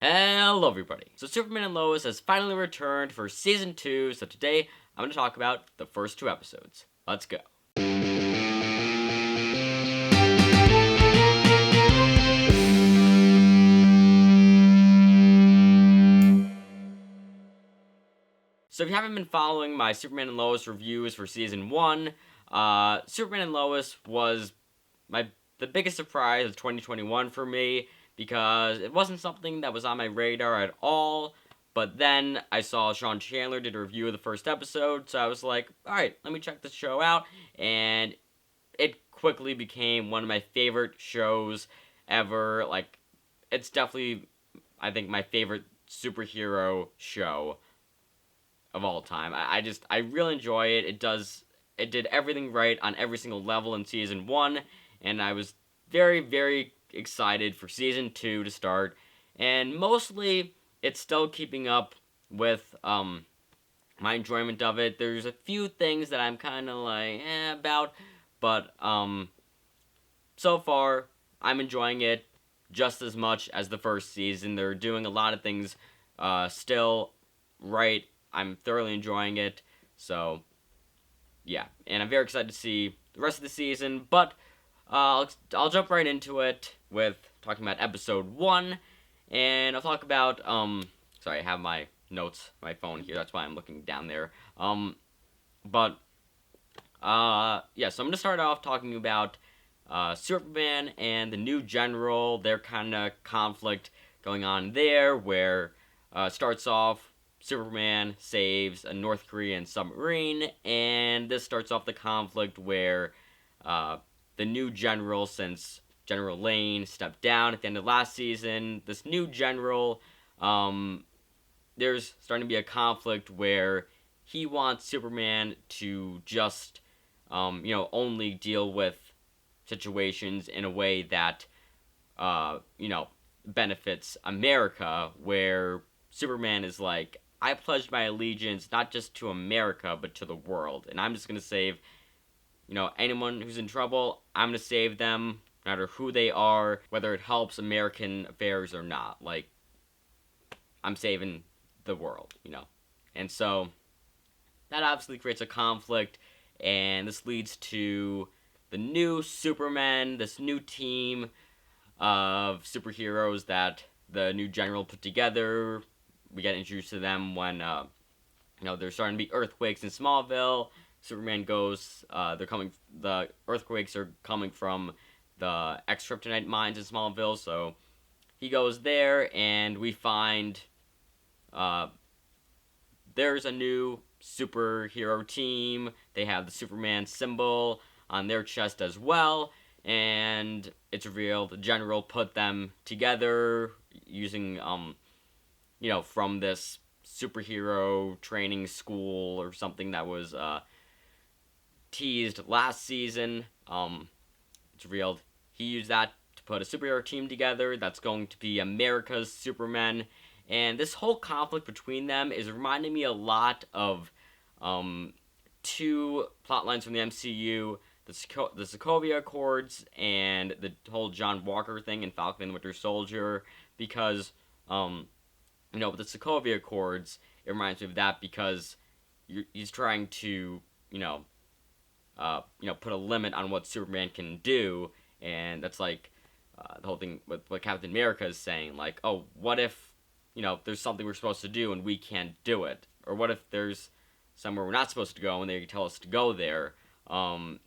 Hello, everybody. So, Superman and Lois has finally returned for season 2. So, today I'm going to talk about the first 2 episodes. Let's go. So, if you haven't been following my Superman and Lois reviews for season 1, Superman and Lois was the biggest surprise of 2021 for me because it wasn't something that was on my radar at all. But then I saw Sean Chandler did a review of the first episode, so I was like, alright, let me check this show out. And it quickly became one of my favorite shows ever. Like, it's definitely, I think, my favorite superhero show of all time. I really enjoy it. It did everything right on every single level in season 1, and I was very, very excited for season 2 to start. And mostly, it's still keeping up with my enjoyment of it. There's a few things that I'm kind of like about, but so far I'm enjoying it just as much as the first season. They're doing a lot of things still right. I'm thoroughly enjoying it. So yeah, and I'm very excited to see the rest of the season. But I'll jump right into it with talking about episode 1, and I'll talk about Sorry, I have my notes, my phone here. That's why I'm looking down there. But yeah, so I'm gonna start off talking about Superman and the new general. Their kind of conflict going on there, where starts off Superman saves a North Korean submarine, and this starts off the conflict where the new general, since General Lane stepped down at the end of last season, this new general, there's starting to be a conflict where he wants Superman to just, only deal with situations in a way that, benefits America, where Superman is like, I pledged my allegiance not just to America, but to the world, and I'm just gonna save, anyone who's in trouble. I'm gonna save them, no matter who they are, whether it helps American affairs or not. Like, I'm saving the world. And so that obviously creates a conflict, and this leads to the new Superman, this new team of superheroes that the new general put together. We get introduced to them when there's starting to be earthquakes in Smallville. Superman goes. The earthquakes are coming from the Kryptonite mines in Smallville, so he goes there, and we find there's a new superhero team. They have the Superman symbol on their chest as well, and it's revealed the general put them together using from this superhero training school or something that was teased last season. It's revealed he used that to put a superhero team together that's going to be America's Superman. And this whole conflict between them is reminding me a lot of two plot lines from the MCU, the Sokovia Accords and the whole John Walker thing in Falcon and Winter Soldier, because, with the Sokovia Accords, it reminds me of that because he's trying to, put a limit on what Superman can do, and that's like the whole thing with what Captain America is saying, like, oh, what if, there's something we're supposed to do and we can't do it? Or what if there's somewhere we're not supposed to go and they tell us to go there? The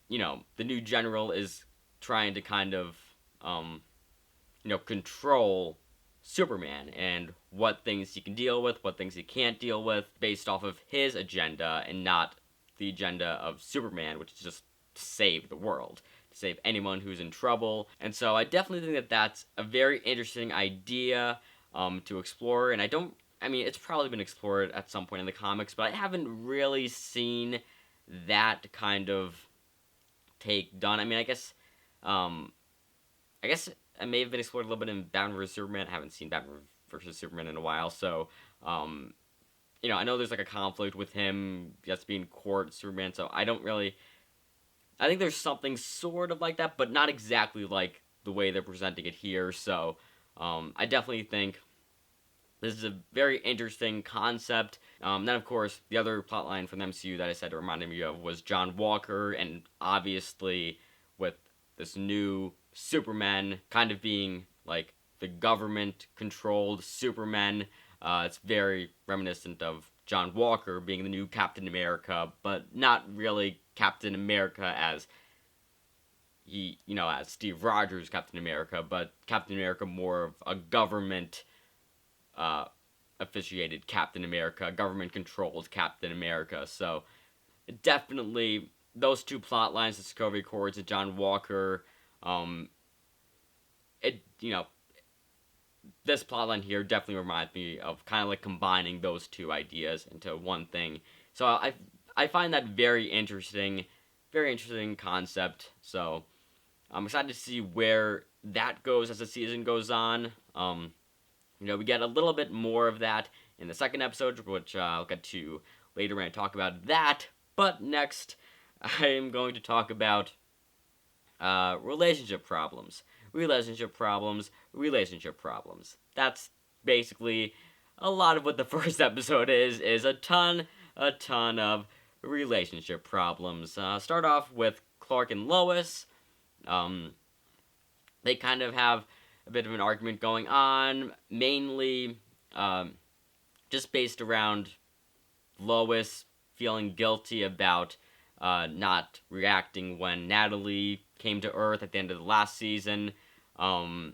new general is trying to kind of, control Superman and what things he can deal with, what things he can't deal with, based off of his agenda and not the agenda of Superman, which is just to save the world, to save anyone who's in trouble. And so I definitely think that that's a very interesting idea to explore. And it's probably been explored at some point in the comics, but I haven't really seen that kind of take done. I guess it may have been explored a little bit in Batman vs Superman. I haven't seen Batman vs Superman in a while, so I know there's like a conflict with him. He has to be in court, Superman. So I don't really. I think there's something sort of like that, but not exactly like the way they're presenting it here. So I definitely think This is a very interesting concept. Then, of course, the other plotline from the MCU that I said reminded me of was John Walker, and obviously, with this new Superman kind of being like the government-controlled Superman, it's very reminiscent of John Walker being the new Captain America, but not really Captain America as as Steve Rogers Captain America, but Captain America more of a government officiated Captain America, government controlled Captain America. So definitely those two plot lines, the Sokovia Accords and John Walker, it this plotline here definitely reminds me of kind of like combining those two ideas into one thing. So I find that very interesting concept. So I'm excited to see where that goes as the season goes on. We get a little bit more of that in the second episode, which I'll get to later when I talk about that. But next, I am going to talk about relationship problems. That's basically a lot of what the first episode is a ton of relationship problems. Start off with Clark and Lois. They kind of have a bit of an argument going on, mainly just based around Lois feeling guilty about not reacting when Natalie came to Earth at the end of the last season. She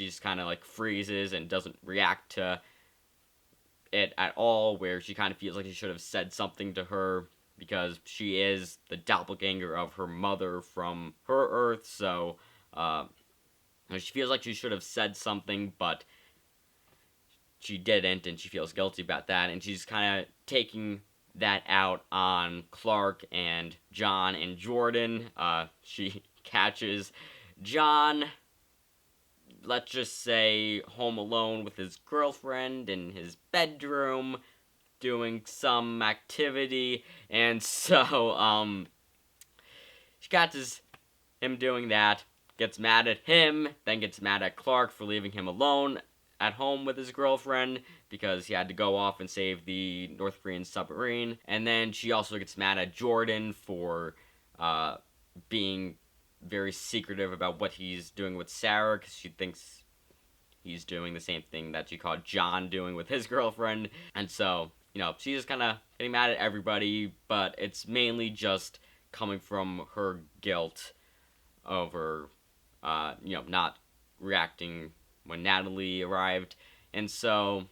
just kind of like freezes and doesn't react to it at all, where she kind of feels like she should have said something to her because she is the doppelganger of her mother from her Earth, so she feels like she should have said something, but she didn't, and she feels guilty about that, and she's kind of taking that out on Clark and John and Jordan. She catches John, let's just say, home alone with his girlfriend in his bedroom, doing some activity, and so, she catches him doing that, gets mad at him, then gets mad at Clark for leaving him alone at home with his girlfriend because he had to go off and save the North Korean submarine. And then she also gets mad at Jordan for being very secretive about what he's doing with Sarah because she thinks he's doing the same thing that she caught John doing with his girlfriend. And so, she's just kind of getting mad at everybody, but it's mainly just coming from her guilt over not reacting when Natalie arrived. And so,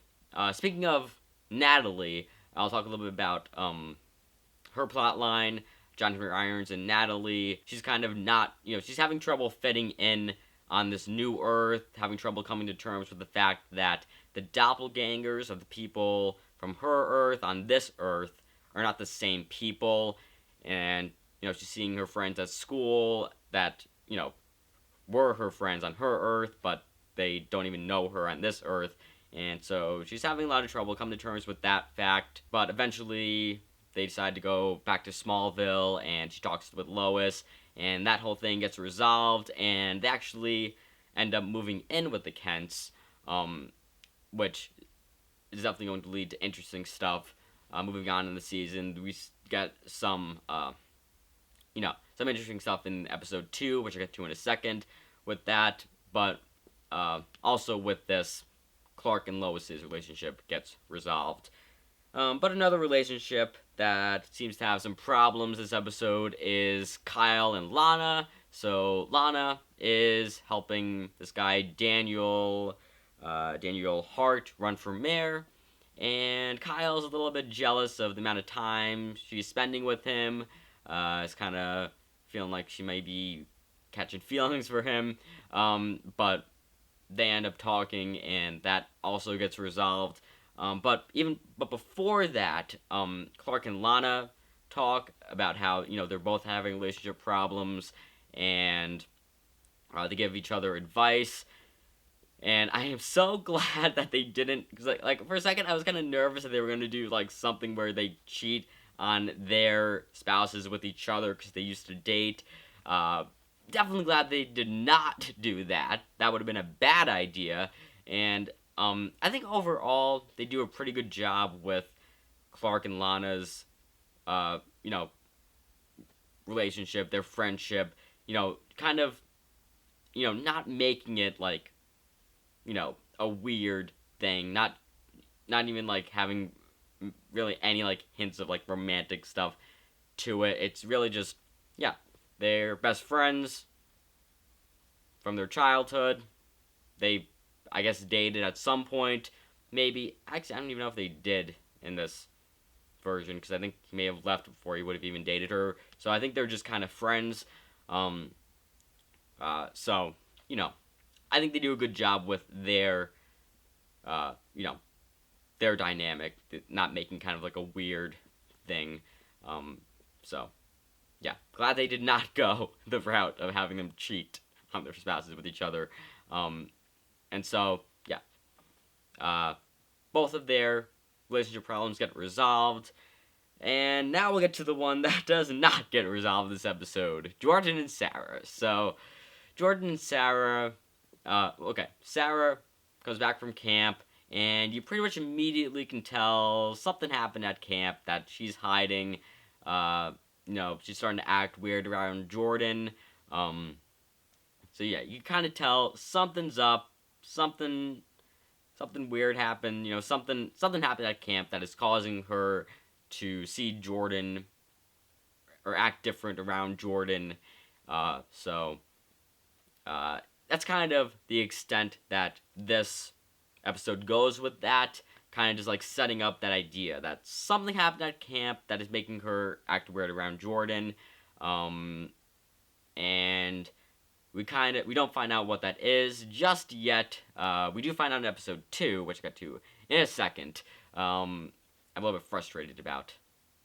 speaking of Natalie, I'll talk a little bit about her plotline, Jonathan Irons and Natalie. She's kind of not, she's having trouble fitting in on this new Earth, having trouble coming to terms with the fact that the doppelgangers of the people from her Earth on this Earth are not the same people. And, she's seeing her friends at school that, were her friends on her Earth, but they don't even know her on this Earth. And so she's having a lot of trouble coming to terms with that fact. But eventually they decide to go back to Smallville, and she talks with Lois, and that whole thing gets resolved, and they actually end up moving in with the Kents, which is definitely going to lead to interesting stuff moving on in the season. We get some interesting stuff in episode 2, which I'll get to in a second with that, but also with this, Clark and Lois's relationship gets resolved. But another relationship that seems to have some problems this episode is Kyle and Lana. So Lana is helping this guy Daniel Hart run for mayor, and Kyle's a little bit jealous of the amount of time she's spending with him. Is kind of feeling like she may be catching feelings for him, but they end up talking, and that also gets resolved. But before that, Clark and Lana talk about how they're both having relationship problems, and they give each other advice. And I am so glad that they didn't, because like for a second I was kind of nervous that they were going to do like something where they cheat on their spouses with each other because they used to date. Definitely glad they did not do that. That would have been a bad idea. And I think overall they do a pretty good job with Clark and Lana's, you know, relationship, their friendship, kind of, not making it like, a weird thing, not even like having really any like hints of like romantic stuff to it. It's really just, yeah, they're best friends from their childhood. They, I guess, dated at some point. Maybe, actually, I don't even know if they did in this version, because I think he may have left before he would have even dated her. So I think they're just kind of friends. Um, so, I think they do a good job with their, uh, you know, their dynamic, not making kind of like a weird thing. So, yeah, glad they did not go the route of having them cheat on their spouses with each other. And so, yeah, both of their relationship problems get resolved. And now we'll get to the one that does not get resolved this episode, Jordan and Sarah. So, Jordan and Sarah, Sarah comes back from camp, and you pretty much immediately can tell something happened at camp, that she's hiding. She's starting to act weird around Jordan. So yeah, you kind of tell something's up, something weird happened. Something happened at camp that is causing her to see Jordan or act different around Jordan. So that's kind of the extent that this episode goes with that. Kind of just like setting up that idea that something happened at camp that is making her act weird around Jordan. And we don't find out what that is just yet. We do find out in episode 2, which I'll get to in a second. I'm a little bit frustrated about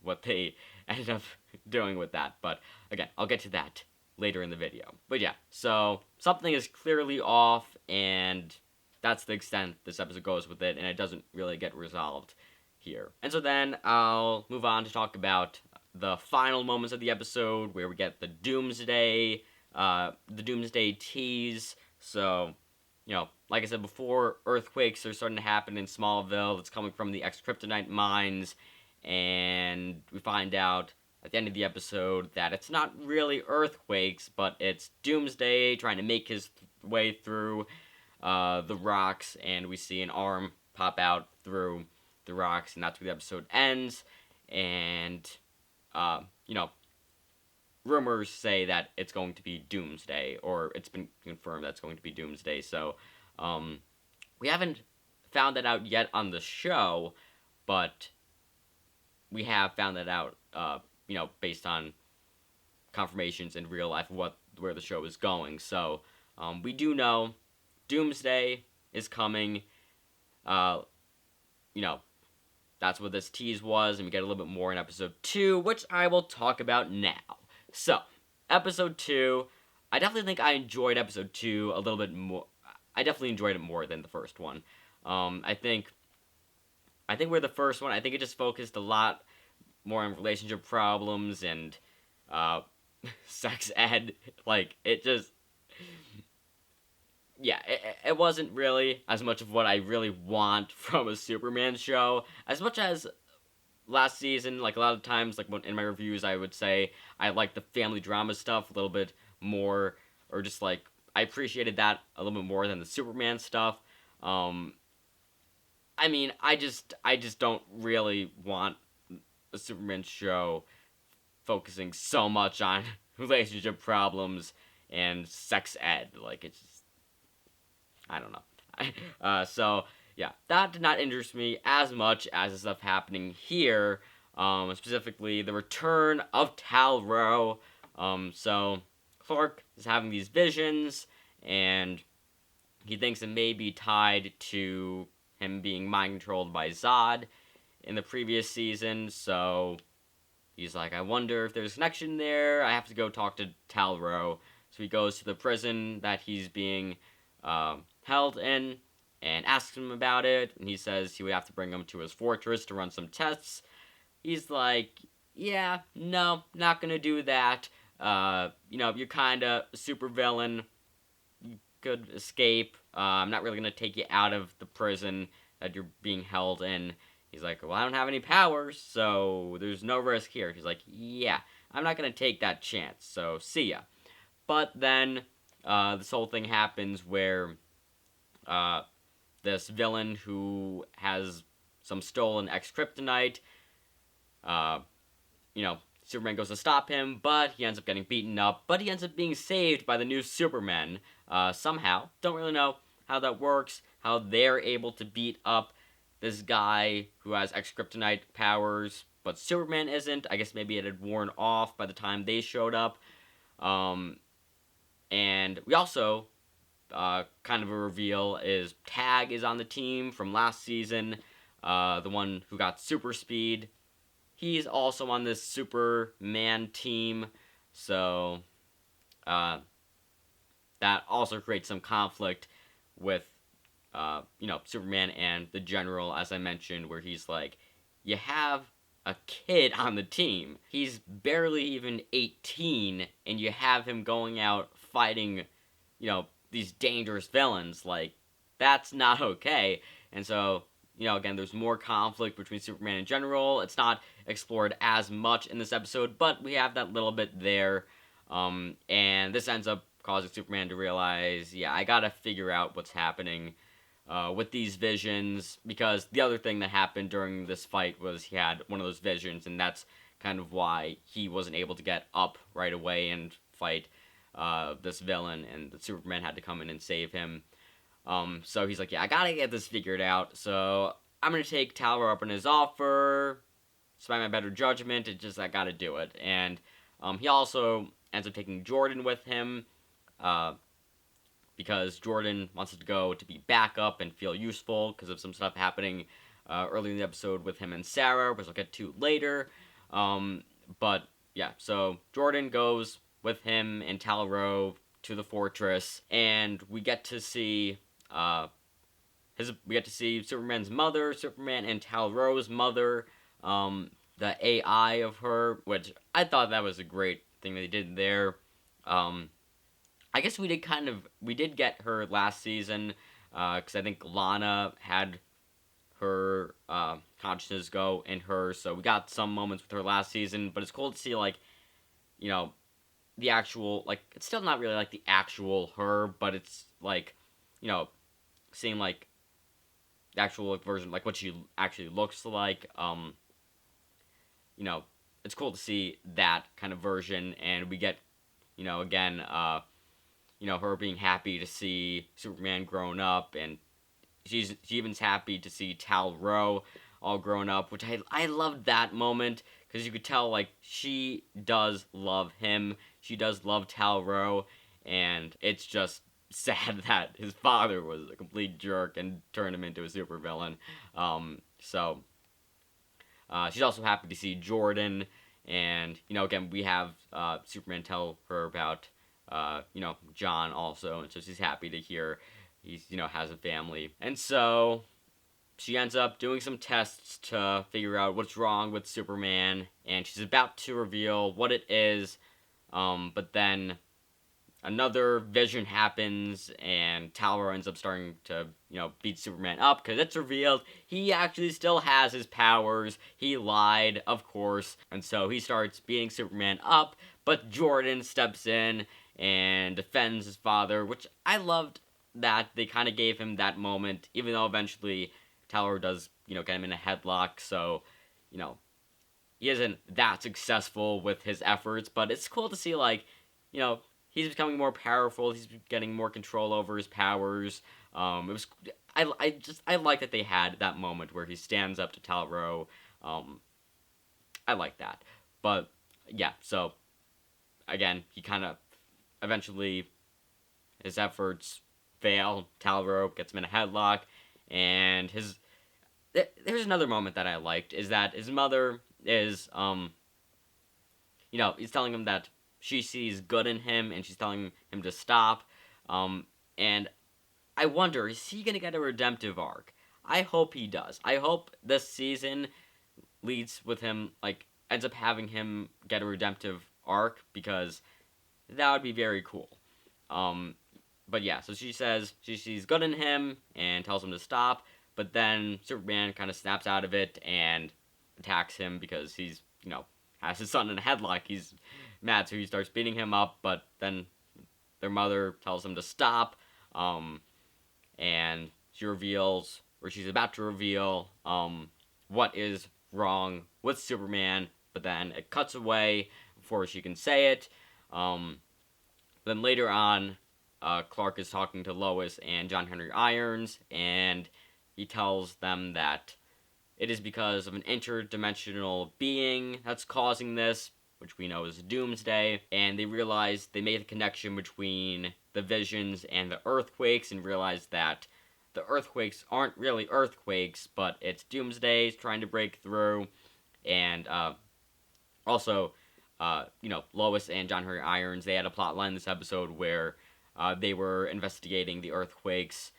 what they ended up doing with that, but again, I'll get to that later in the video. But yeah, so something is clearly off, and that's the extent this episode goes with it, and it doesn't really get resolved here. And so then I'll move on to talk about the final moments of the episode, where we get the Doomsday tease. So, like I said before, earthquakes are starting to happen in Smallville. It's coming from the ex-kryptonite mines, and we find out at the end of the episode that it's not really earthquakes, but it's Doomsday trying to make his way through the rocks, and we see an arm pop out through the rocks, and that's where the episode ends. And rumors say that it's going to be Doomsday, or it's been confirmed that it's going to be Doomsday. So we haven't found that out yet on the show, but we have found that out based on confirmations in real life of where the show is going. So we do know Doomsday is coming. That's what this tease was, and we get a little bit more in episode 2, which I will talk about now. So, episode 2, I definitely think I enjoyed episode 2 a little bit more. I definitely enjoyed it more than the first one. I think where the first one, I think it just focused a lot more on relationship problems and sex ed. Like, it just... Yeah, it wasn't really as much of what I really want from a Superman show. As much as last season, like a lot of times, like in my reviews, I would say I like the family drama stuff a little bit more, or just like I appreciated that a little bit more than the Superman stuff. I mean, I just don't really want a Superman show focusing so much on relationship problems and sex ed. Like, it's just, I don't know. So, yeah, that did not interest me as much as the stuff happening here. Specifically, the return of Tal-Rho. So, Clark is having these visions, and he thinks it may be tied to him being mind-controlled by Zod in the previous season. So, he's like, I wonder if there's a connection there. I have to go talk to Tal-Rho. So he goes to the prison that he's being held in and asks him about it, and he says he would have to bring him to his fortress to run some tests. He's like, yeah, no, not gonna do that. You're kinda a super villain. You could escape. I'm not really gonna take you out of the prison that you're being held in. He's like, well, I don't have any powers, so there's no risk here. He's like, yeah, I'm not gonna take that chance, so see ya. But then this whole thing happens where uh, this villain who has some stolen X-Kryptonite, uh, Superman goes to stop him, but he ends up getting beaten up, but he ends up being saved by the new Superman somehow. Don't really know how that works, how they're able to beat up this guy who has X-Kryptonite powers, but Superman isn't. I guess maybe it had worn off by the time they showed up. Um, and we also, kind of a reveal, is Tag is on the team from last season, the one who got super speed. He's also on this Superman team, so that also creates some conflict with, Superman and the General, as I mentioned, where he's like, you have a kid on the team. He's barely even 18, and you have him going out fighting, these dangerous villains. Like, that's not okay. And so, again, there's more conflict between Superman and General. It's not explored as much in this episode, but we have that little bit there. And this ends up causing Superman to realize, yeah, I gotta figure out what's happening with these visions, because the other thing that happened during this fight was he had one of those visions, and that's kind of why he wasn't able to get up right away and fight this villain, and the Superman had to come in and save him. So he's like, yeah, I gotta get this figured out, so I'm gonna take Talbot up on his offer. Despite my better judgment, I gotta do it. And he also ends up taking Jordan with him, because Jordan wants to go to be backup and feel useful because of some stuff happening early in the episode with him and Sarah, which I'll get to later. But yeah, so Jordan goes with him and Tal-Rho to the fortress, and we get to see Superman's mother, Superman and Tal-Rho's mother, the AI of her, which I thought that was a great thing that they did there. I guess we did get her last season, because I think Lana had her consciousness go in her, so we got some moments with her last season, but it's cool to see, the actual, it's still not really, the actual her, but it's, seeing, the actual version, what she actually looks like. It's cool to see that kind of version, and we get, again, her being happy to see Superman grown up, and she even's happy to see Tal-Rho all grown up, which I loved that moment, because you could tell, she does love him, she does love Tal-Rho, and it's just sad that his father was a complete jerk and turned him into a supervillain. So she's also happy to see Jordan, and, again, we have Superman tell her about, John also, and so she's happy to hear he's, has a family. And so she ends up doing some tests to figure out what's wrong with Superman, and she's about to reveal what it is, but then another vision happens, and Tal-Rho ends up starting to, beat Superman up, because it's revealed he actually still has his powers. He lied, of course, and so he starts beating Superman up, but Jordan steps in and defends his father, which I loved that they kind of gave him that moment, even though eventually Tal-Rho does, get him in a headlock, so, he isn't that successful with his efforts, but it's cool to see, he's becoming more powerful, he's getting more control over his powers. I like that they had that moment where he stands up to Tal-Rho. I like that. But, yeah, so, again, he kind of, eventually, his efforts fail, Tal-Rho gets him in a headlock, and there's another moment that I liked, is that his mother is, he's telling him that she sees good in him, and she's telling him to stop, and I wonder, is he gonna get a redemptive arc? I hope he does. I hope this season leads with him, ends up having him get a redemptive arc, because that would be very cool. but yeah, so she says she sees good in him and tells him to stop, but then Superman kind of snaps out of it and attacks him because he's, has his son in a headlock. He's mad, so he starts beating him up, but then their mother tells him to stop, and she reveals, or she's about to reveal, what is wrong with Superman, but then it cuts away before she can say it. Then later on, Clark is talking to Lois and John Henry Irons, and he tells them that it is because of an interdimensional being that's causing this, which we know is Doomsday, and they realize they made the connection between the visions and the earthquakes and realize that the earthquakes aren't really earthquakes, but it's Doomsday trying to break through, and also, Lois and John Henry Irons, they had a plot line in this episode where they were investigating the earthquakes,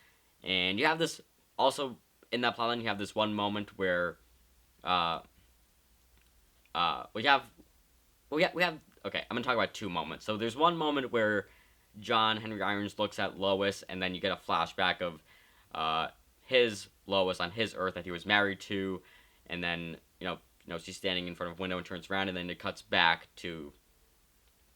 and you have this, also, in that plotline, you have this one moment where, okay, I'm gonna talk about two moments. So there's one moment where John Henry Irons looks at Lois, and then you get a flashback of his Lois on his Earth that he was married to, and then, she's standing in front of a window and turns around, and then it cuts back to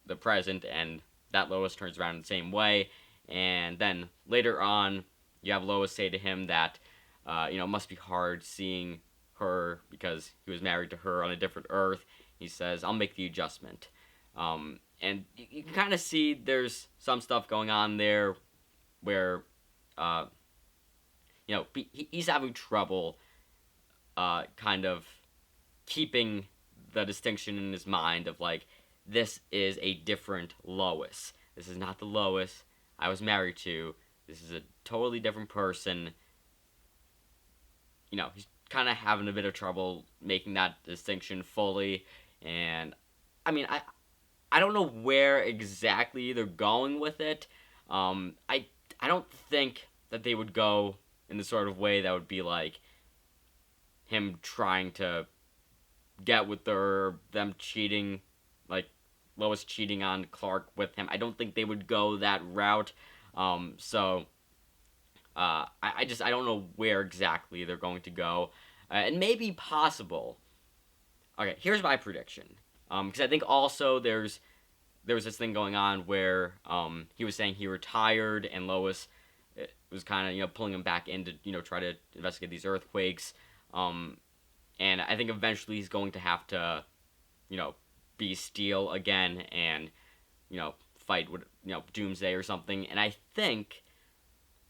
the present, and that Lois turns around in the same way, and then later on, you have Lois say to him that, it must be hard seeing her because he was married to her on a different Earth. He says, I'll make the adjustment. And you can kind of see there's some stuff going on there where, he's having trouble kind of keeping the distinction in his mind of, like, this is a different Lois. This is not the Lois I was married to. This is a totally different person. He's kind of having a bit of trouble making that distinction fully. And, I don't know where exactly they're going with it. I don't think that they would go in the sort of way that would be like him trying to get with her, them cheating, like Lois cheating on Clark with him. I don't think they would go that route. I don't know where exactly they're going to go. It may be possible. Okay, here's my prediction. Because I think also there was this thing going on where he was saying he retired, and Lois was kind of pulling him back in to try to investigate these earthquakes. And I think eventually he's going to have to be Steel again and fight with Doomsday or something. And I think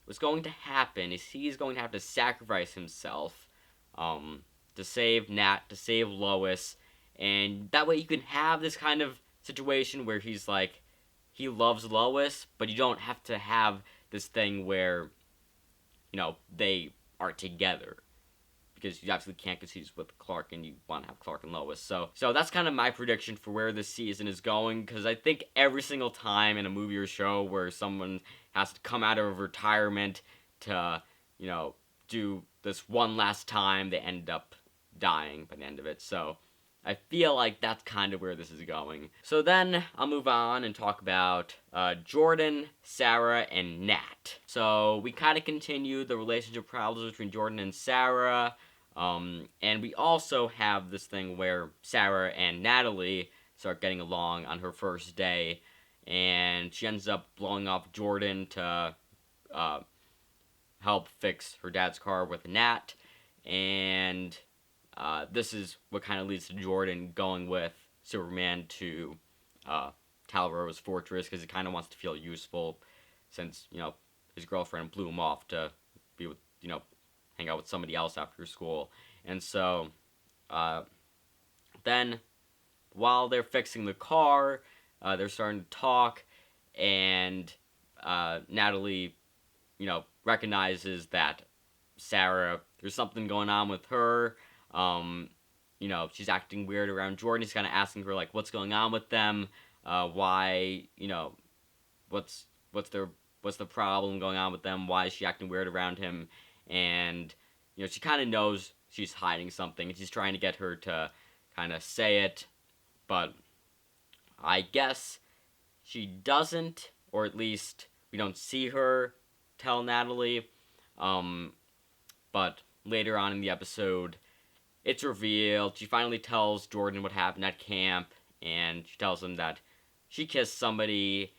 what's going to happen is he's going to have to sacrifice himself to save Nat, to save Lois, and that way you can have this kind of situation where he's like, he loves Lois, but you don't have to have this thing where, they are together. Because you absolutely can't, because he's with Clark and you want to have Clark and Lois. So that's kind of my prediction for where this season is going, because I think every single time in a movie or show where someone has to come out of retirement to, do this one last time, they end up dying by the end of it. So I feel like that's kind of where this is going. So then I'll move on and talk about Jordan, Sarah, and Nat. So we kind of continue the relationship problems between Jordan and Sarah. And we also have this thing where Sarah and Natalie start getting along on her first day, and she ends up blowing off Jordan to help fix her dad's car with Nat, and this is what kind of leads to Jordan going with Superman to Tal-Rho's fortress, because he kind of wants to feel useful, since, his girlfriend blew him off to be with, hang out with somebody else after school. And so, then, while they're fixing the car, they're starting to talk, and Natalie, recognizes that Sarah, there's something going on with her. She's acting weird around Jordan. He's kind of asking her, like, what's going on with them? Why, what's the problem going on with them? Why is she acting weird around him? And, she kind of knows she's hiding something, and she's trying to get her to kind of say it, but I guess she doesn't, or at least we don't see her tell Natalie, but later on in the episode, it's revealed. She finally tells Jordan what happened at camp, and she tells him that she kissed somebody,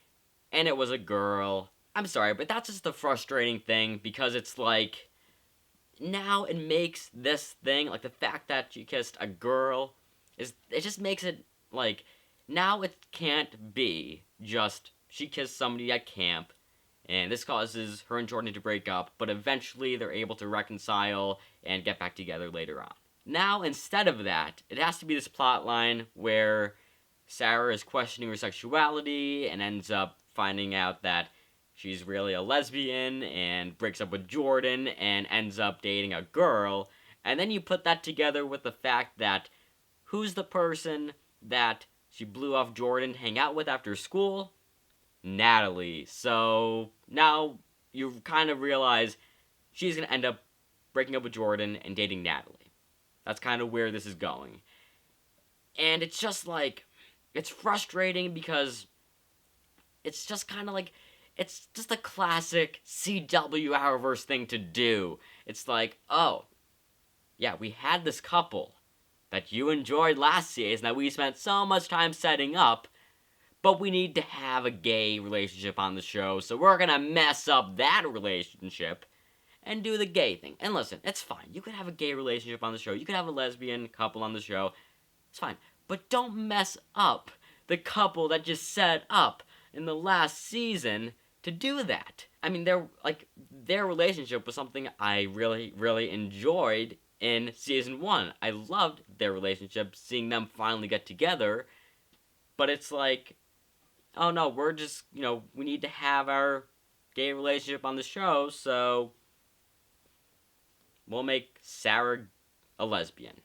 and it was a girl. I'm sorry, but that's just the frustrating thing, because it's like, now it makes this thing, like the fact that she kissed a girl, it just makes it, like, now it can't be just she kissed somebody at camp, and this causes her and Jordan to break up, but eventually they're able to reconcile and get back together later on. Now, instead of that, it has to be this plot line where Sarah is questioning her sexuality and ends up finding out that she's really a lesbian and breaks up with Jordan and ends up dating a girl. And then you put that together with the fact that who's the person that she blew off Jordan to hang out with after school? Natalie. So now you kind of realize she's going to end up breaking up with Jordan and dating Natalie. That's kind of where this is going. And it's just like, it's frustrating because it's just kind of like, it's just a classic CW Arrowverse thing to do. It's like, oh, yeah, we had this couple that you enjoyed last season that we spent so much time setting up, but we need to have a gay relationship on the show, so we're gonna mess up that relationship and do the gay thing. And listen, it's fine. You could have a gay relationship on the show. You could have a lesbian couple on the show. It's fine. But don't mess up the couple that just set up in the last season to do that. I mean, their relationship was something I really, really enjoyed in season 1. I loved their relationship, seeing them finally get together. But it's like, oh no, we're just, we need to have our gay relationship on the show, so we'll make Sarah a lesbian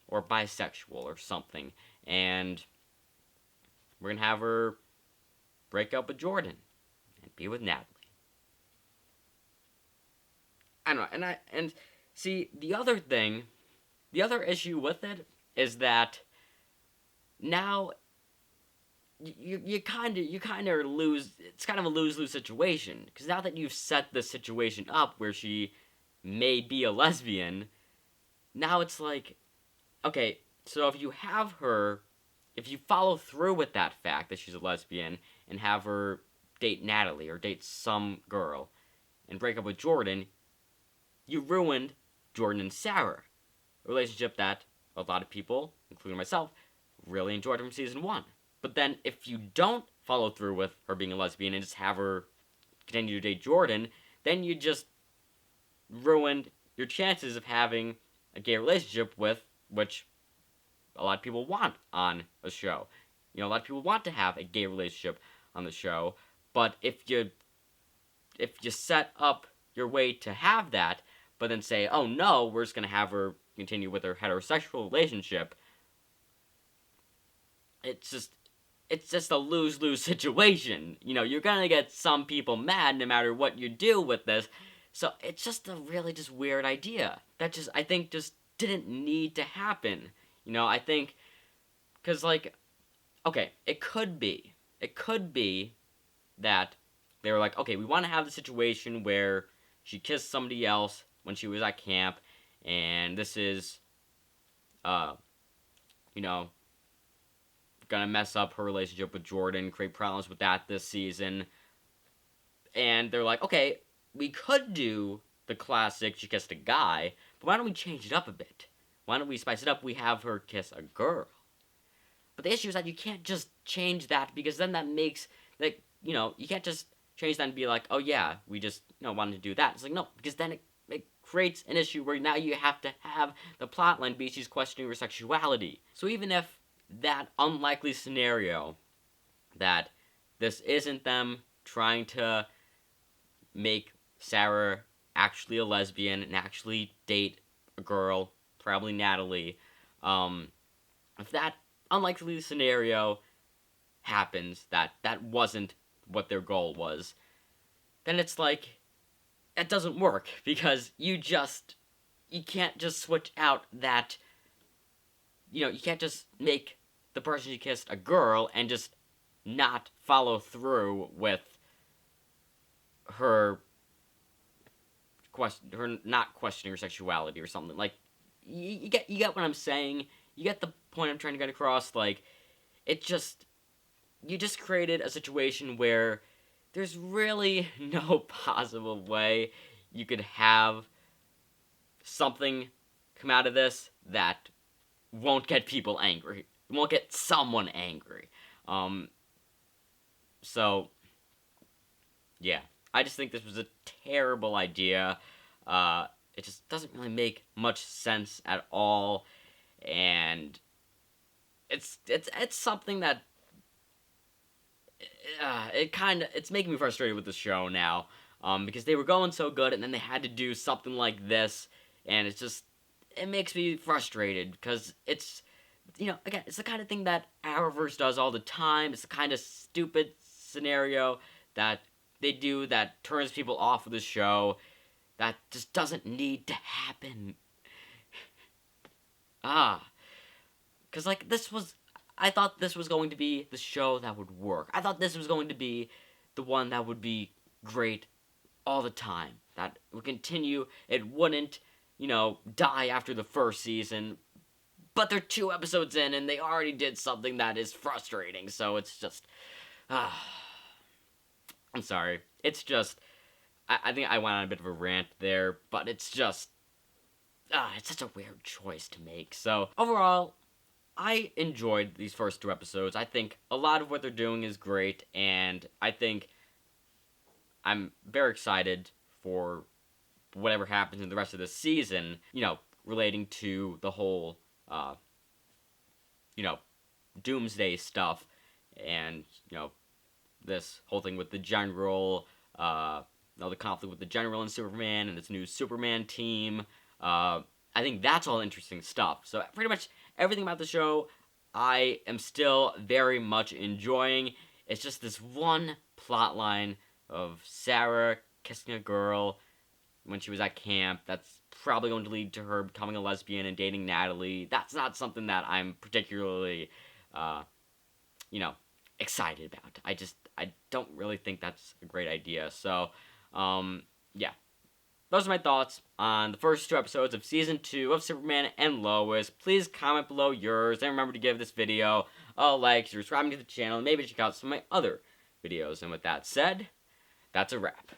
or bisexual or something, and we're gonna have her break up with Jordan and be with Natalie. I don't know, and see, the other issue with it is that now you kind of lose. It's kind of a lose-lose situation, because now that you've set the situation up where she may be a lesbian, now it's like, okay, so if you follow through with that fact that she's a lesbian and have her date Natalie or date some girl and break up with Jordan, you ruined Jordan and Sarah, a relationship that a lot of people, including myself, really enjoyed from season 1. But then if you don't follow through with her being a lesbian and just have her continue to date Jordan, then you just ruined your chances of having a gay relationship with, which a lot of people want on a show. A lot of people want to have a gay relationship on the show, but if you set up your way to have that, but then say, oh no, we're just going to have her continue with her heterosexual relationship, it's just a lose-lose situation. You're going to get some people mad no matter what you do with this. So it's just a really just weird idea that I think just didn't need to happen. I think, because okay, it could be that they were like, okay, we want to have the situation where she kissed somebody else when she was at camp, and this is, gonna mess up her relationship with Jordan, create problems with that this season. And they're like, okay, we could do the classic she kissed a guy, but why don't we change it up a bit? Why don't we spice it up? We have her kiss a girl. But the issue is that you can't just change that, because then that makes, you can't just change that and be like, oh yeah, we just, wanted to do that. It's like, no, because then it creates an issue where now you have to have the plotline be she's questioning her sexuality. So even if that unlikely scenario, that this isn't them trying to make Sarah actually a lesbian and actually date a girl, probably Natalie, if that unlikely scenario happens, that wasn't what their goal was, then it's like, that doesn't work, because you can't just switch out that, you can't just make the person you kissed a girl and just not follow through with her not questioning her sexuality or something. Like, you get what I'm saying. You get the point I'm trying to get across. Like, you just created a situation where there's really no possible way you could have something come out of this that won't get people angry. Won't get someone angry. So, yeah. I just think this was a terrible idea. It just doesn't really make much sense at all. And it's something that it's making me frustrated with the show now, because they were going so good and then they had to do something like this, and it makes me frustrated because again, it's the kind of thing that Arrowverse does all the time. It's the kind of stupid scenario that they do that turns people off of the show, that just doesn't need to happen. Because like I thought this was going to be the show that would work. I thought this was going to be the one that would be great all the time. That would continue. It wouldn't, die after the first season. But they're 2 episodes in and they already did something that is frustrating. So it's just, I'm sorry. It's just, I think I went on a bit of a rant there, but it's just, it's such a weird choice to make. So overall, I enjoyed these first 2 episodes. I think a lot of what they're doing is great, and I think I'm very excited for whatever happens in the rest of the season, relating to the whole, doomsday stuff, and, this whole thing with the general, the conflict with the general and Superman, and this new Superman team. I think that's all interesting stuff. So pretty much everything about the show, I am still very much enjoying. It's just this one plot line of Sarah kissing a girl when she was at camp. That's probably going to lead to her becoming a lesbian and dating Natalie. That's not something that I'm particularly, excited about. I don't really think that's a great idea. So, yeah. Those are my thoughts on the first 2 episodes of Season 2 of Superman and Lois. Please comment below yours, and remember to give this video a like, subscribe to the channel, and maybe check out some of my other videos. And with that said, that's a wrap.